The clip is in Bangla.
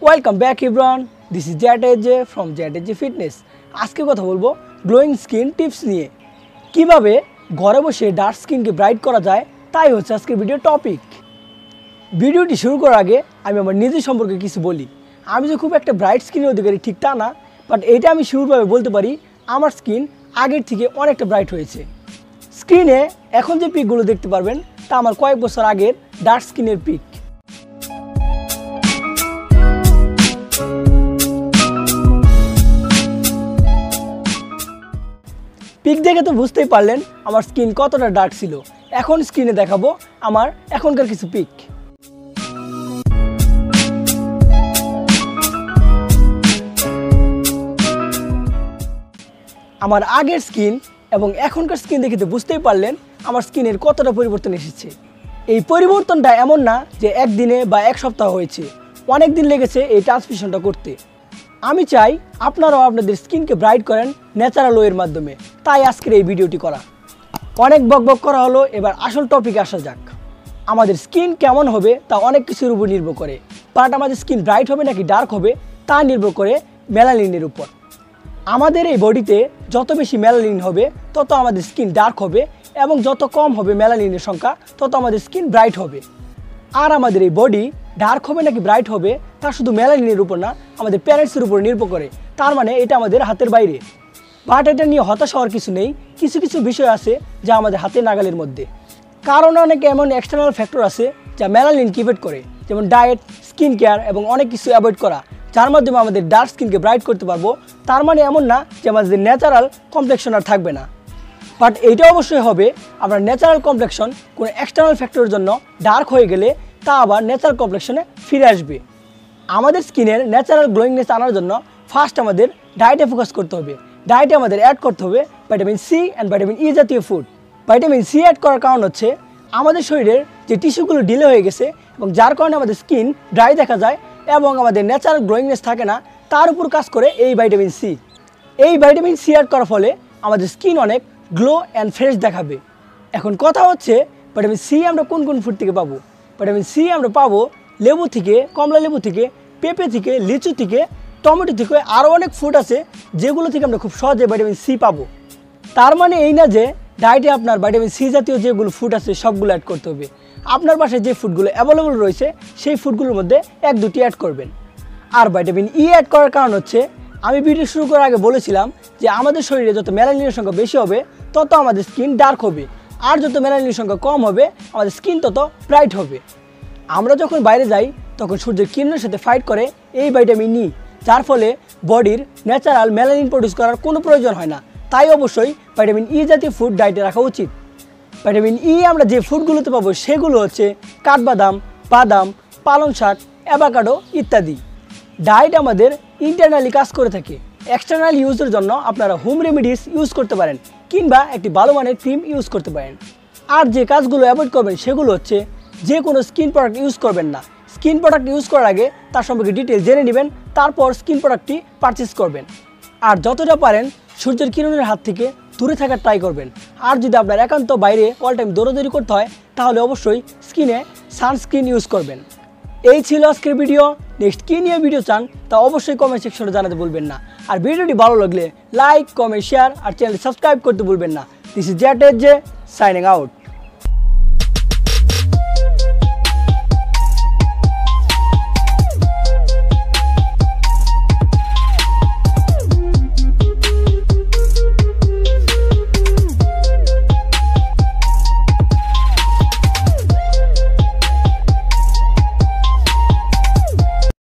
Welcome back everyone, this is জ্যাটেজে ফ্রম জ্যাটেজে ফিটনেস। আজকে কথা বলবো গ্লোয়িং স্কিন টিপস নিয়ে। কিভাবে ঘরে বসে ডার্ক স্কিনকে ব্রাইট করা যায়, তাই হচ্ছে আজকের ভিডিও টপিক। ভিডিওটি শুরু করার আগে আমি আমার নিজের সম্পর্কে কিছু বলি। আমি যে খুব একটা ব্রাইট স্কিনের অধিকারী ঠিক তা না, বাট এটা আমি শিওরভাবে বলতে পারি আমার স্কিন আগের থেকে অনেকটা ব্রাইট হয়েছে। স্ক্রিনে এখন যে পিকগুলো দেখতে পারবেন তা আমার কয়েক বছর আগের ডার্ক স্কিনের পিক। পিক দেখে তো বুঝতেই পারলেন আমার স্কিন কতটা ডার্ক ছিল। এখন স্ক্রিনে দেখাবো আমার এখনকার কিছু পিক। আমার আগের স্কিন এবং এখনকার স্কিন দেখে তো বুঝতেই পারলেন আমার স্কিনের কতটা পরিবর্তন এসেছে। এই পরিবর্তনটা এমন না যে একদিনে বা এক সপ্তাহ হয়েছে, অনেক দিন লেগেছে এই ট্রান্সফরমেশনটা করতে। আমি চাই আপনারাও আপনাদের স্কিনকে ব্রাইট করেন ন্যাচারাল ওয়ের মাধ্যমে, তাই আজকের এই ভিডিওটি করা। অনেক বকবক করা হলো, এবার আসল টপিকে আসা যাক। আমাদের স্কিন কেমন হবে তা অনেক কিছুর উপর নির্ভর করে, বাট আমাদের স্কিন ব্রাইট হবে নাকি ডার্ক হবে তা নির্ভর করে মেলানিনের উপর। আমাদের এই বডিতে যত বেশি মেলানিন হবে তত আমাদের স্কিন ডার্ক হবে, এবং যত কম হবে মেলানিনের সংখ্যা তত আমাদের স্কিন ব্রাইট হবে। আর আমাদের এই বডি ডার্ক হবে নাকি ব্রাইট হবে তা শুধু মেলানিনের উপর না, আমাদের প্যারেন্টসের উপর নির্ভর করে। তার মানে এটা আমাদের হাতের বাইরে। বাট এটা নিয়ে হতাশ হওয়ার কিছু নেই, কিছু কিছু বিষয় আছে যা আমাদের হাতের নাগালের মধ্যে। কারণ অনেক এমন এক্সটার্নাল ফ্যাক্টর আছে যা মেলানিন কিভেট করে, যেমন ডায়েট, স্কিন কেয়ার এবং অনেক কিছু অ্যাভয়েড করা, যার মাধ্যমে আমাদের ডার্ক স্কিনকে ব্রাইট করতে পারবো। তার মানে এমন না যে আমাদের ন্যাচারাল কমপ্লেকশন আর থাকবে না, বাট এইটা অবশ্যই হবে আমরা ন্যাচারাল কমপ্লেকশন কোনো এক্সটার্নাল ফ্যাক্টরের জন্য ডার্ক হয়ে গেলে তা আবার ন্যাচারাল কমপ্লেকশনে ফিরে আসবে। আমাদের স্কিনের ন্যাচারাল গ্লোয়িংনেস আনার জন্য ফার্স্ট আমাদের ডায়েটে ফোকাস করতে হবে। ডায়েটে আমাদের অ্যাড করতে হবে vitamin C and vitamin E জাতীয় ফুড। ভিটামিন সি অ্যাড করার কারণ হচ্ছে আমাদের শরীরের যে টিস্যুগুলো ডিলে হয়ে গেছে এবং যার কারণে আমাদের স্কিন ড্রাই দেখা যায় এবং আমাদের ন্যাচারাল গ্লোয়িংনেস থাকে না, তার উপর কাজ করে এই ভিটামিন সি। এই ভিটামিন সি অ্যাড করার ফলে আমাদের স্কিন অনেক গ্লো অ্যান্ড ফ্রেশ দেখাবে। এখন কথা হচ্ছে ভিটামিন সি আমরা কোন কোন ফুড থেকে পাবো? ভিটামিন সি আমরা পাবো লেবু থেকে, কমলা লেবু থেকে, পেঁপে থেকে, লিচু থেকে, টমেটো থেকে, আরও অনেক ফুড আছে যেগুলো থেকে আমরা খুব সহজে ভিটামিন সি পাবো। তার মানে এই না যে ডায়েটে আপনার ভিটামিন সি জাতীয় যেগুলো ফুড আছে সবগুলো অ্যাড করতে হবে। আপনার বাসায় যে ফুডগুলো অ্যাভেলেবল রয়েছে সেই ফুডগুলোর মধ্যে এক দুটি অ্যাড করবেন। আর ভিটামিন ই অ্যাড করার কারণ হচ্ছে আমি ভিডিও শুরু করার আগে বলেছিলাম যে আমাদের শরীরে যত মেলানিনের সংখ্যা বেশি হবে তত আমাদের স্কিন ডার্ক হবে, আর যত মেলানিনের সংখ্যা কম হবে আমাদের স্কিন তত ব্রাইট হবে। আমরা যখন বাইরে যাই তখন সূর্যের কিরণের সাথে ফাইট করে এই ভিটামিন ই, যার ফলে বডির ন্যাচারাল মেলানিন প্রডিউস করার কোনো প্রয়োজন হয় না। তাই অবশ্যই ভিটামিন ই জাতীয় ফুড ডায়েটে রাখা উচিত। ভিটামিন ই আমরা যে ফুডগুলোতে পাবো সেগুলো হচ্ছে কাঠবাদাম, বাদাম, পালং শাক, অ্যাভোকাডো ইত্যাদি। ডায়েট আমাদের ইন্টারনালি কাজ করে থাকে। এক্সটার্নাল ইউজের জন্য আপনারা হোম রেমেডিস ইউজ করতে পারেন কিংবা একটি ভালো মানের ক্রিম ইউজ করতে পারেন। আর যে কাজগুলো অ্যাভয়েড করবেন সেগুলো হচ্ছে যে কোনো স্কিন প্রোডাক্ট ইউজ করবেন না। স্কিন প্রোডাক্ট ইউজ করার আগে তার সম্পর্কে ডিটেল জেনে নেবেন, তারপর স্কিন প্রোডাক্টটি পারচেস করবেন। আর যতটা পারেন সূর্যের কিরণের হাত থেকে দূরে থাকার ট্রাই করবেন। আর যদি আপনার একান্ত বাইরে অল টাইম দৌড়াদৌড়ি করতে হয় তাহলে অবশ্যই স্কিনে সানস্ক্রিন ইউজ করবেন। এই ছিল আজকের ভিডিও। নেক্সট কী নিয়ে ভিডিও চান তা অবশ্যই কমেন্ট সেকশনে জানাতে ভুলবেন না। আর ভিডিওটি ভালো লাগলে লাইক, কমেন্ট, শেয়ার আর চ্যানেলটি সাবস্ক্রাইব করতে ভুলবেন না। দিস ইজ জ্যাটেজে সাইনিং আউট।